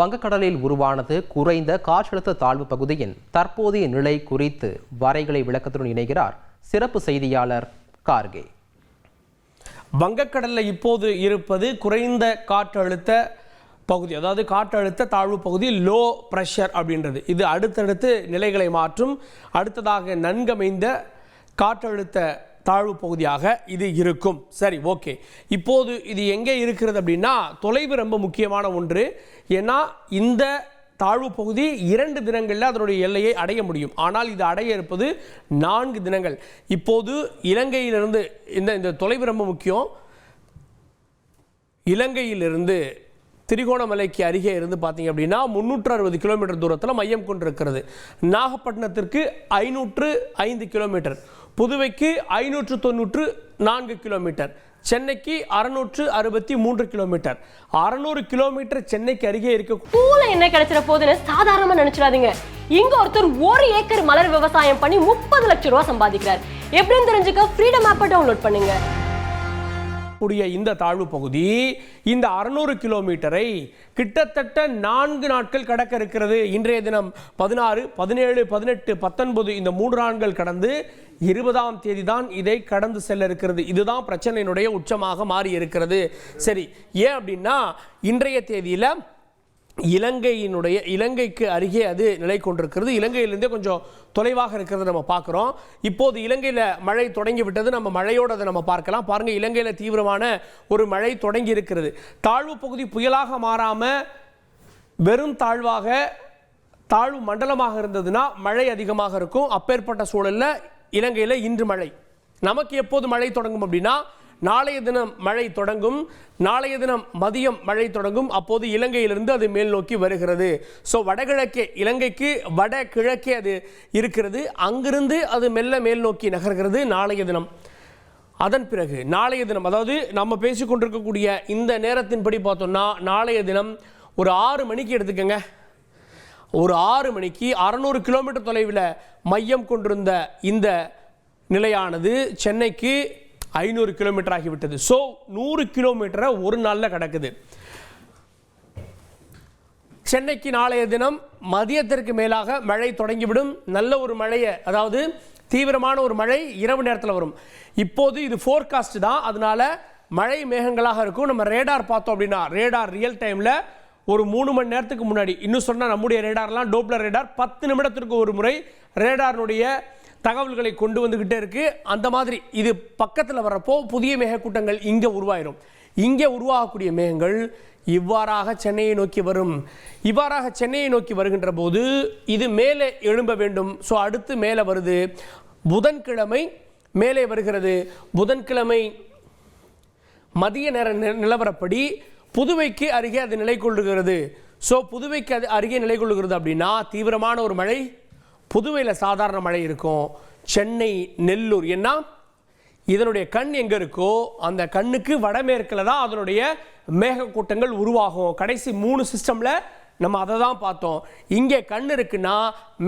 வங்கக்கடலில் உருவானது குறைந்த காற்றழுத்த தாழ்வு பகுதியின் தற்போதைய நிலை குறித்து வரைகலை விளக்கத்துடன் இணைகிறார் சிறப்பு செய்தியாளர் கார்கே. வங்கக்கடலில் இப்போது இருப்பது குறைந்த காற்றழுத்த பகுதி, அதாவது காற்றழுத்த தாழ்வு பகுதி, லோ ப்ரெஷர் அப்படின்றது. இது அடுத்தடுத்து நிலைகளை மாற்றும். அடுத்ததாக நன்கமைந்த காற்றழுத்த தாழ்வு பகுதியாக இது இருக்கும். சரி, ஓகே. இப்போது இது எங்கே இருக்கிறது அப்படின்னா தொலைவு ரொம்ப முக்கியமான ஒன்று. ஏன்னா இந்த தாழ்வு பகுதி 2 தினங்களில் அதனுடைய எல்லையை அடைய முடியும். ஆனால் இது அடைய இருப்பது 4 தினங்கள். இப்போது இலங்கையிலிருந்து இந்த தொலைவு ரொம்ப முக்கியம். இலங்கையிலிருந்து திரிகோணமலைக்கு அருகே இருந்து பார்த்தீங்க அப்படின்னா 360 கிலோமீட்டர் தூரத்தில் மையம் கொண்டிருக்கிறது. நாகப்பட்டினத்திற்கு 505 கிலோமீட்டர், புதுவைக்கு 594 கிலோமீட்டர், சென்னைக்கு 663 கிலோமீட்டர். 600 கிலோமீட்டர் சென்னைக்கு அருகே இருக்க பூல என்ன கிடைச்சிட போதுன்னு சாதாரணமா நினைச்சிடாதீங்க. இங்க ஒருத்தர் 1 ஏக்கர் மலர் விவசாயம் பண்ணி 30 லட்சம் ரூபாய் சம்பாதிக்கிறார். எப்படின்னு தெரிஞ்சுக்க ஃப்ரீடம் ஆப்பை டவுன்லோட் பண்ணுங்க. இந்த தாழ்வு பகுதி இந்த 600 கிலோமீட்டரை கிட்டத்தட்ட 4 நாட்கள் கடக்க இருக்கிறது. இன்றைய தினம் 16, 17, 18, 19 இந்த 3 நாட்கள் கடந்து 20ஆம் தேதி தான் இதை கடந்து செல்ல இருக்கிறது. இதுதான் பிரச்சனையினுடைய உச்சமாக மாறி இருக்கிறது. சரி, ஏன் அப்படின்னா இன்றைய தேதியில் இலங்கைக்கு அருகே அது நிலை கொண்டிருக்கிறது. இலங்கையிலிருந்தே கொஞ்சம் தொலைவாக இருக்கிறது நம்ம பார்க்குறோம். இப்போது இலங்கையில் மழை தொடங்கி விட்டது. நம்ம மழையோடு அதை நம்ம பார்க்கலாம். பாருங்கள், இலங்கையில் தீவிரமான ஒரு மழை தொடங்கி இருக்கிறது. தாழ்வு பகுதி புயலாக மாறாமல் வெறும் தாழ்வு மண்டலமாக இருந்ததுன்னா மழை அதிகமாக இருக்கும். அப்பேற்பட்ட சூழலில் இலங்கையில் இன்று மழை. நமக்கு எப்போது மழை தொடங்கும் அப்படின்னா நாளைய தினம் மழை தொடங்கும். நாளைய தினம் மதியம் மழை தொடங்கும். அப்போது இலங்கையிலிருந்து அது மேல் நோக்கி வருகிறது. ஸோ வடகிழக்கே, இலங்கைக்கு வடகிழக்கே அது இருக்கிறது. அங்கிருந்து அது மெல்ல மேல் நோக்கி நகர்கிறது நாளைய தினம். அதன் பிறகு நாளைய தினம், அதாவது நம்ம பேசிக்கொண்டிருக்கக்கூடிய இந்த நேரத்தின்படி பார்த்தோம்னா நாளைய தினம் ஒரு 6 மணிக்கு எடுத்துக்கங்க. ஒரு 6 மணிக்கு 600 கிலோமீட்டர் தொலைவில் மையம் கொண்டிருந்த இந்த நிலையானது சென்னைக்கு 500 கிலோமீட்டர் ஆகிவிட்டது. ஸோ 100 கிலோமீட்டரை ஒரு நாளில் கிடக்குது. சென்னைக்கு நாளைய தினம் மதியத்திற்கு மேலாக மழை தொடங்கிவிடும். நல்ல ஒரு மழையை, அதாவது தீவிரமான ஒரு மழை இரவு நேரத்தில் வரும். இப்போது இது ஃபோர்காஸ்ட் தான், அதனால மழை மேகங்களாக இருக்கும். நம்ம ரேடார் பார்த்தோம் அப்படின்னா ரேடார் ரியல் டைமில் ஒரு 3 மணி நேரத்துக்கு முன்னாடி, இன்னும் சொன்னால் நம்முடைய ரேடார்லாம் டோப்ளர் ரேடார் 10 நிமிடத்திற்கு ஒரு முறை ரேடாரினுடைய தகவல்களை கொண்டு வந்துக்கிட்டே இருக்கு. அந்த மாதிரி இது பக்கத்தில் வர்றப்போ புதிய மேகக்கூட்டங்கள் இங்கே உருவாயிரும். இங்கே உருவாகக்கூடிய மேகங்கள் இவ்வாறாக சென்னையை நோக்கி வரும். இவ்வாறாக சென்னையை நோக்கி வருகின்ற போது இது மேலே எழும்ப வேண்டும். ஸோ அடுத்து மேலே வருது. புதன்கிழமை மேலே வருகிறது. புதன்கிழமை மதிய நேர நிலவரப்படி புதுவைக்கு அருகே அது நிலை கொள்ளுகிறது. ஸோ புதுவைக்கு அது அருகே நிலை கொள்ளுகிறது அப்படின்னா தீவிரமான ஒரு மழை. புதுவையில் சாதாரண மழை இருக்கும். சென்னை, நெல்லூர், ஏன்னா இதனுடைய கண் எங்கே இருக்கோ அந்த கண்ணுக்கு வடமேற்கில் தான் அதனுடைய மேகக்கூட்டங்கள் உருவாகும். கடைசி 3 சிஸ்டமில் நம்ம அதை தான் பார்த்தோம். இங்கே கண் இருக்குன்னா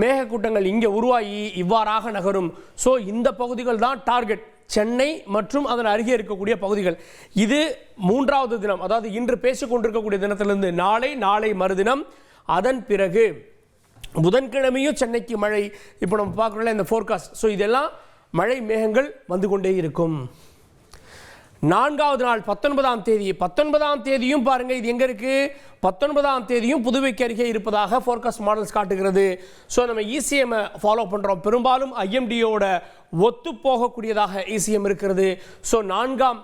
மேகக்கூட்டங்கள் இங்கே உருவாகி இவ்வாறாக நகரும். ஸோ இந்த பகுதிகள் தான் டார்கெட், சென்னை மற்றும் அதன் அருகே இருக்கக்கூடிய பகுதிகள். இது 3வது தினம், அதாவது இன்று பேசிக்கொண்டிருக்கக்கூடிய தினத்திலிருந்து நாளை மறுதினம். அதன் பிறகு புதன்கிழமையும் சென்னைக்கு மழை. இப்போ நம்ம பார்க்குறோம்ல இந்த ஃபோர்காஸ்ட். ஸோ இதெல்லாம் மழை மேகங்கள் வந்து கொண்டே இருக்கும். 4வது நாள் 19ஆம் தேதி. 19ஆம் தேதியும் பாருங்க, இது எங்க இருக்கு? 19ஆம் தேதியும் புதுவைக்கு அருகே இருப்பதாக ஃபோர்காஸ்ட் மாடல்ஸ் காட்டுகிறது. ஸோ நம்ம ECM ஃபாலோ பண்ணுறோம். பெரும்பாலும் IMDயோட ஒத்து போகக்கூடியதாக ECM இருக்கிறது. ஸோ 4ஆம்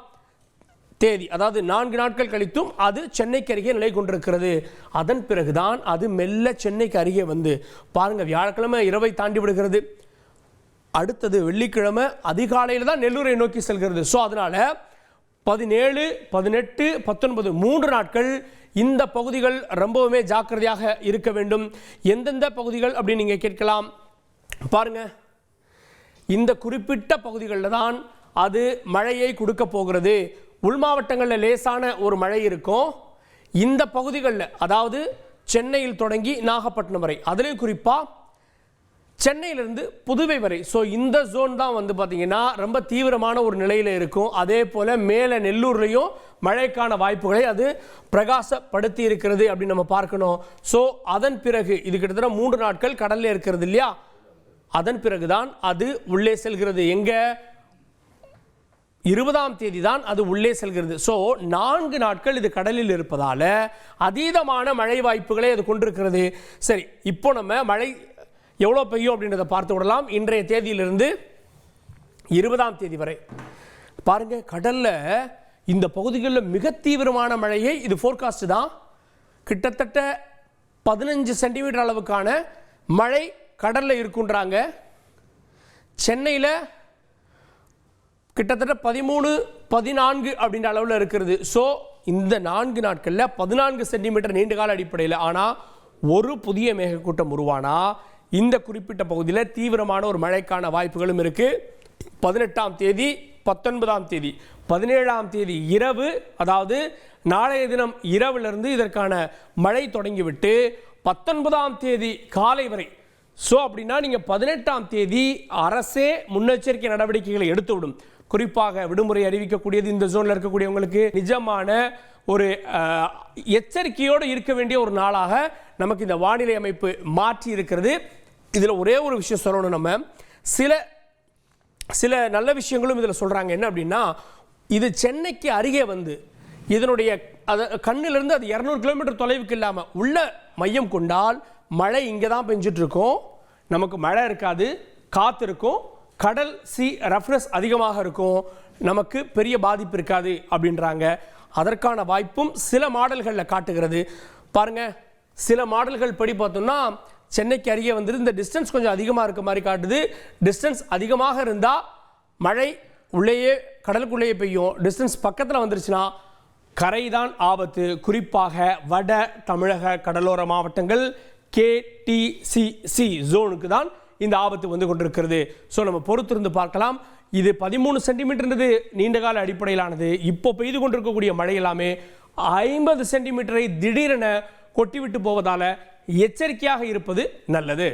தேதி, அதாவது 4 நாட்கள் கழித்தும் அது சென்னைக்கு அருகே நிலை கொண்டிருக்கிறது. அதன் பிறகுதான் அது மெல்ல சென்னைக்கு அருகே வந்து பாருங்க, வியாழக்கிழமை இரவை தாண்டி விடுகிறது. அடுத்தது வெள்ளிக்கிழமை அதிகாலையில் தான் நெல்லூரை நோக்கி செல்கிறது. ஸோ அதனால 17, 18, 19 3 நாட்கள் இந்த பகுதிகள் ரொம்பவுமே ஜாக்கிரதையாக இருக்க வேண்டும். எந்தெந்த பகுதிகள் அப்படின்னு நீங்கள் கேட்கலாம். பாருங்க, இந்த குறிப்பிட்ட பகுதிகளில் தான் அது மழையை கொடுக்க போகிறது. உள் மாவட்டங்களில் லேசான ஒரு மழை இருக்கும். இந்த பகுதிகளில், அதாவது சென்னையில் தொடங்கி நாகப்பட்டினம் வரை, அதிலே குறிப்பாக சென்னையிலிருந்து புதுவை வரை. ஸோ இந்த ஜோன் தான் வந்து பார்த்தீங்கன்னா ரொம்ப தீவிரமான ஒரு நிலையில் இருக்கும். அதே போல் மேலே நெல்லூர்லையும் மழைக்கான வாய்ப்புகளை அது பிரகாசப்படுத்தி இருக்கிறது அப்படின்னு நம்ம பார்க்கணும். ஸோ அதன் பிறகு இது கிட்டத்தட்ட 3 நாட்கள் கடலில் இருக்கிறது இல்லையா, அதன் பிறகுதான் அது உள்ளே செல்கிறது. எங்கே? 20ஆம் தேதி தான் அது உள்ளே செல்கிறது. ஸோ 4 நாட்கள் இது கடலில் இருப்பதால் அதீதமான மழை வாய்ப்புகளை அது கொண்டிருக்கிறது. சரி, இப்போ நம்ம மழை எவ்வளோ பெய்யும் அப்படின்றத பார்த்து விடலாம். இன்றைய தேதியிலிருந்து 20ஆம் தேதி வரை பாருங்க, கடல்ல இந்த பகுதிகளில் மிக தீவிரமான மழையை இது ஃபோர்காஸ்ட் தான். கிட்டத்தட்ட 15 சென்டிமீட்டர் அளவுக்கான மழை கடல்ல இருக்குன்றாங்க. சென்னையில் கிட்டத்தட்ட 13-14 அப்படின்ற அளவில் இருக்கிறது. ஸோ இந்த 4 நாட்களில் 14 சென்டிமீட்டர் நீண்டகால அடிப்படையில். ஆனால் ஒரு புதிய மேகக்கூட்டம் உருவானா இந்த குறிப்பிட்ட பகுதியில் தீவிரமான ஒரு மழைக்கான வாய்ப்புகளும் இருக்கு. 18ஆம் தேதி, 19ஆம் தேதி, 17ஆம் தேதி இரவு, அதாவது நாளைய தினம் இரவிலிருந்து இதற்கான மழை தொடங்கிவிட்டு 19ஆம் தேதி காலை வரை. ஸோ அப்படின்னா நீங்கள் 18ஆம் தேதி அரசே முன்னெச்சரிக்கை நடவடிக்கைகளை எடுத்துவிடும். குறிப்பாக விடுமுறை அறிவிக்கக்கூடியது இந்த ஜோனில் இருக்கக்கூடியவங்களுக்கு நிஜமான ஒரு எச்சரிக்கையோடு இருக்க வேண்டிய ஒரு நாளாக நமக்கு இந்த வானிலை அமைப்பு மாற்றி இருக்கிறது. இதில் ஒரே ஒரு விஷயம் சொல்லணும், நம்ம சில நல்ல விஷயங்களும் இதில் சொல்கிறாங்க. என்ன அப்படின்னா, இது சென்னைக்கு அருகே வந்து இதனுடைய கண்ணிலிருந்து அது 200 கிலோமீட்டர் தொலைவுக்கு இல்லாமல் உள்ள மையம் கொண்டால் மழை இங்கே தான் பெஞ்சிட்டு இருக்கும். நமக்கு மழை இருக்காது, காற்று இருக்கும், கடல் ரஃப்னஸ் அதிகமாக இருக்கும், நமக்கு பெரிய பாதிப்பு இருக்காது அப்படின்றாங்க. அதற்கான வாய்ப்பும் சில மாடல்களில் காட்டுகிறது. பாருங்க, சில மாடல்கள் படி பார்த்தோம்னா சென்னைக்கு அருகே வந்து இந்த டிஸ்டன்ஸ் கொஞ்சம் அதிகமாக இருக்க மாதிரி காட்டுது. டிஸ்டன்ஸ் அதிகமாக இருந்தால் மழை உள்ளேயே கடலுக்குள்ளேயே பெய்யும். டிஸ்டன்ஸ் பக்கத்தில் வந்துருச்சுன்னா கரை தான் ஆபத்து. குறிப்பாக வட தமிழக கடலோர மாவட்டங்கள் KTCC ஜோனுக்கு தான் இந்த ஆபத்து வந்து கொண்டிருக்கிறது. ஸோ நம்ம பொறுத்திருந்து பார்க்கலாம். இது 13 சென்டிமீட்டர்ன்றது நீண்டகால அடிப்படையிலானது. இப்போ பெய்து கொண்டிருக்கக்கூடிய மழை எல்லாமே 50 சென்டிமீட்டரை திடீரென கொட்டிவிட்டு போவதால் எச்சரிக்கையாக இருப்பது நல்லது.